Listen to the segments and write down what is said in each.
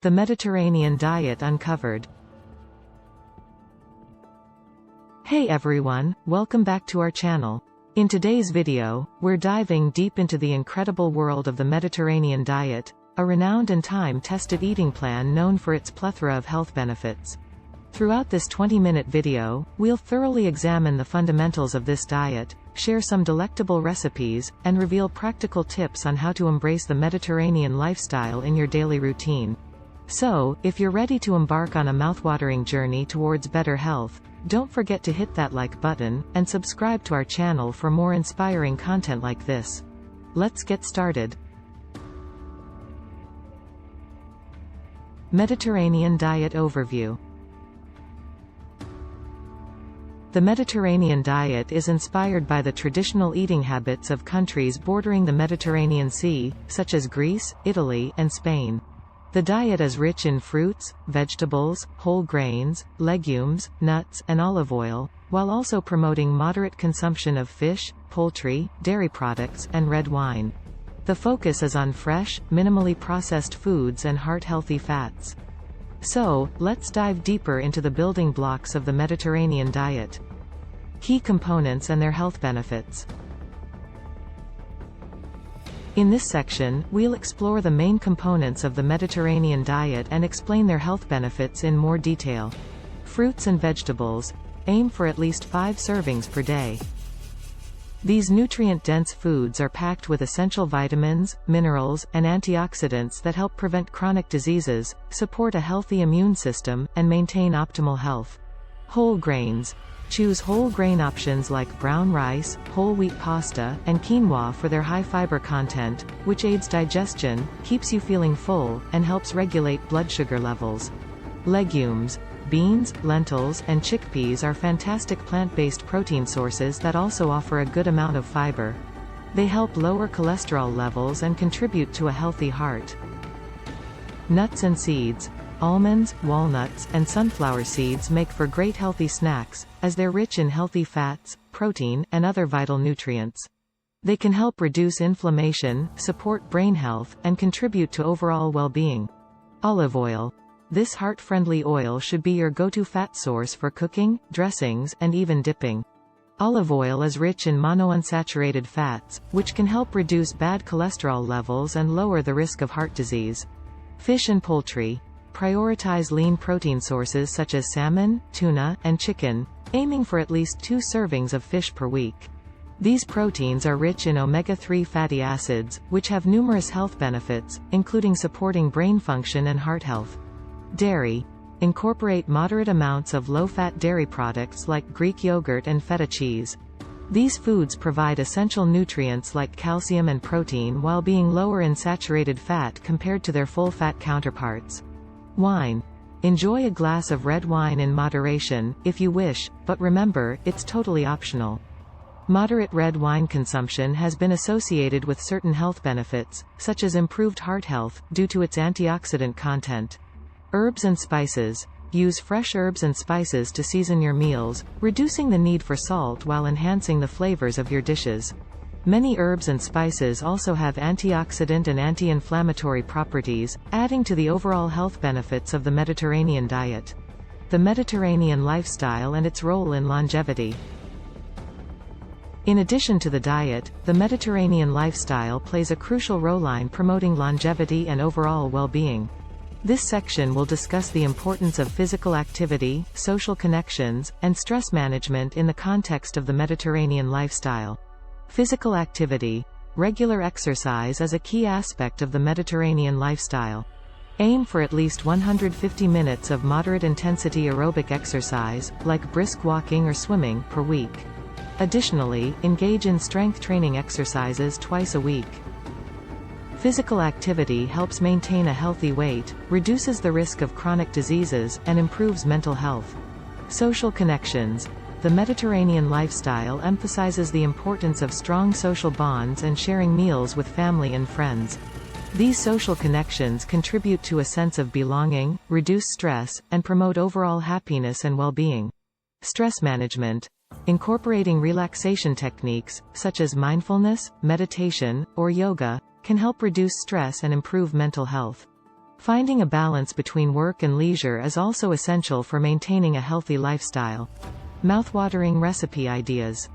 The Mediterranean Diet Uncovered. Hey everyone, welcome back to our channel. In today's video, we're diving deep into the incredible world of the Mediterranean diet, a renowned and time-tested eating plan known for its plethora of health benefits. Throughout this 20-minute video, we'll thoroughly examine the fundamentals of this diet, share some delectable recipes, and reveal practical tips on how to embrace the Mediterranean lifestyle in your daily routine. So, if you're ready to embark on a mouthwatering journey towards better health, don't forget to hit that like button, and subscribe to our channel for more inspiring content like this. Let's get started. Mediterranean Diet Overview. The Mediterranean diet is inspired by the traditional eating habits of countries bordering the Mediterranean Sea, such as Greece, Italy, and Spain. The diet is rich in fruits, vegetables, whole grains, legumes, nuts, and olive oil, while also promoting moderate consumption of fish, poultry, dairy products, and red wine. The focus is on fresh, minimally processed foods and heart-healthy fats. So, let's dive deeper into the building blocks of the Mediterranean diet. Key components and their health benefits. In this section, we'll explore the main components of the Mediterranean diet and explain their health benefits in more detail. Fruits and vegetables. Aim for at least 5 servings per day. These nutrient-dense foods are packed with essential vitamins, minerals, and antioxidants that help prevent chronic diseases, support a healthy immune system, and maintain optimal health. Whole grains. Choose whole grain options like brown rice, whole wheat pasta, and quinoa for their high fiber content, which aids digestion, keeps you feeling full, and helps regulate blood sugar levels. Legumes. Beans, lentils, and chickpeas are fantastic plant-based protein sources that also offer a good amount of fiber. They help lower cholesterol levels and contribute to a healthy heart. Nuts and seeds. Almonds, walnuts, and sunflower seeds make for great healthy snacks, as they're rich in healthy fats, protein, and other vital nutrients. They can help reduce inflammation, support brain health, and contribute to overall well-being. Olive oil. This heart-friendly oil should be your go-to fat source for cooking, dressings, and even dipping. Olive oil is rich in monounsaturated fats, which can help reduce bad cholesterol levels and lower the risk of heart disease. Fish and poultry. Prioritize lean protein sources such as salmon, tuna, and chicken, aiming for at least 2 servings of fish per week. These proteins are rich in omega-3 fatty acids, which have numerous health benefits, including supporting brain function and heart health. Dairy. Incorporate moderate amounts of low-fat dairy products like Greek yogurt and feta cheese. These foods provide essential nutrients like calcium and protein while being lower in saturated fat compared to their full-fat counterparts. Wine. Enjoy a glass of red wine in moderation, if you wish, but remember, it's totally optional. Moderate red wine consumption has been associated with certain health benefits, such as improved heart health, due to its antioxidant content. Herbs and spices. Use fresh herbs and spices to season your meals, reducing the need for salt while enhancing the flavors of your dishes. Many herbs and spices also have antioxidant and anti-inflammatory properties, adding to the overall health benefits of the Mediterranean diet. The Mediterranean lifestyle and its role in longevity. In addition to the diet, the Mediterranean lifestyle plays a crucial role in promoting longevity and overall well-being. This section will discuss the importance of physical activity, social connections, and stress management in the context of the Mediterranean lifestyle. Physical activity. Regular exercise is a key aspect of the Mediterranean lifestyle. Aim for at least 150 minutes of moderate-intensity aerobic exercise, like brisk walking or swimming, per week. Additionally, engage in strength training exercises twice a week. Physical activity helps maintain a healthy weight, reduces the risk of chronic diseases, and improves mental health. Social connections. The Mediterranean lifestyle emphasizes the importance of strong social bonds and sharing meals with family and friends. These social connections contribute to a sense of belonging, reduce stress, and promote overall happiness and well-being. Stress management. Incorporating relaxation techniques, such as mindfulness, meditation, or yoga, can help reduce stress and improve mental health. Finding a balance between work and leisure is also essential for maintaining a healthy lifestyle. Mouthwatering recipe ideas.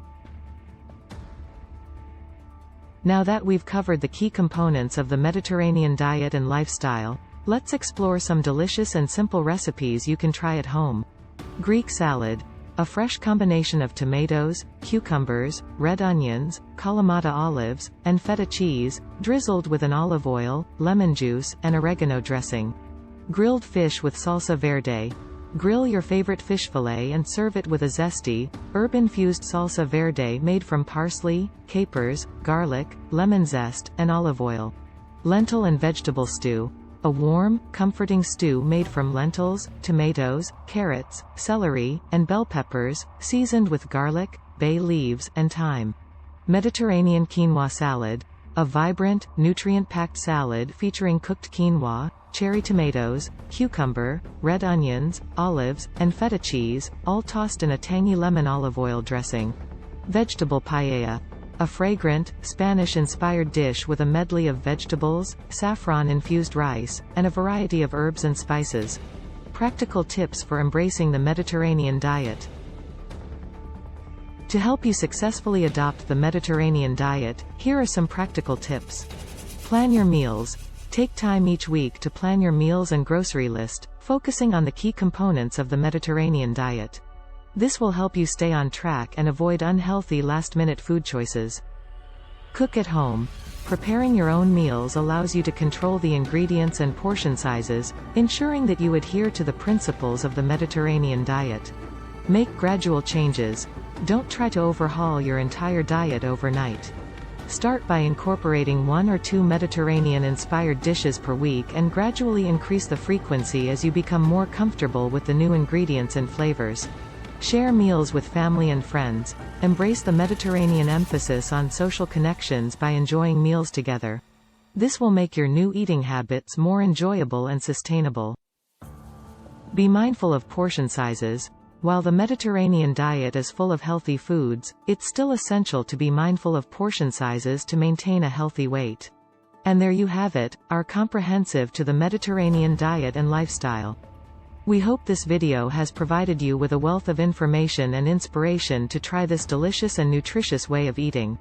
Now that we've covered the key components of the Mediterranean diet and lifestyle, let's explore some delicious and simple recipes you can try at home. Greek salad. A fresh combination of tomatoes, cucumbers, red onions, Kalamata olives, and feta cheese, drizzled with an olive oil, lemon juice, and oregano dressing. Grilled fish with salsa verde. Grill your favorite fish fillet and serve it with a zesty, herb-infused salsa verde made from parsley, capers, garlic, lemon zest, and olive oil. Lentil and vegetable stew. A warm, comforting stew made from lentils, tomatoes, carrots, celery, and bell peppers, seasoned with garlic, bay leaves, and thyme. Mediterranean quinoa salad. A vibrant, nutrient-packed salad featuring cooked quinoa, cherry tomatoes, cucumber, red onions, olives, and feta cheese, all tossed in a tangy lemon olive oil dressing. Vegetable paella. A fragrant, Spanish-inspired dish with a medley of vegetables, saffron-infused rice, and a variety of herbs and spices. Practical tips for embracing the Mediterranean diet. To help you successfully adopt the Mediterranean diet, here are some practical tips. Plan your meals. Take time each week to plan your meals and grocery list, focusing on the key components of the Mediterranean diet. This will help you stay on track and avoid unhealthy last-minute food choices. Cook at home. Preparing your own meals allows you to control the ingredients and portion sizes, ensuring that you adhere to the principles of the Mediterranean diet. Make gradual changes. Don't try to overhaul your entire diet overnight. Start by incorporating 1 or 2 Mediterranean-inspired dishes per week and gradually increase the frequency as you become more comfortable with the new ingredients and flavors. Share meals with family and friends. Embrace the Mediterranean emphasis on social connections by enjoying meals together. This will make your new eating habits more enjoyable and sustainable. Be mindful of portion sizes. While the Mediterranean diet is full of healthy foods, it's still essential to be mindful of portion sizes to maintain a healthy weight. And there you have it, our comprehensive to the Mediterranean diet and lifestyle. We hope this video has provided you with a wealth of information and inspiration to try this delicious and nutritious way of eating.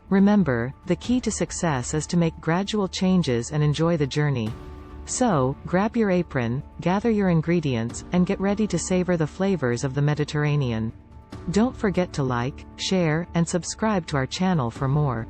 Remember, the key to success is to make gradual changes and enjoy the journey. So, grab your apron, gather your ingredients, and get ready to savor the flavors of the Mediterranean. Don't forget to like, share, and subscribe to our channel for more.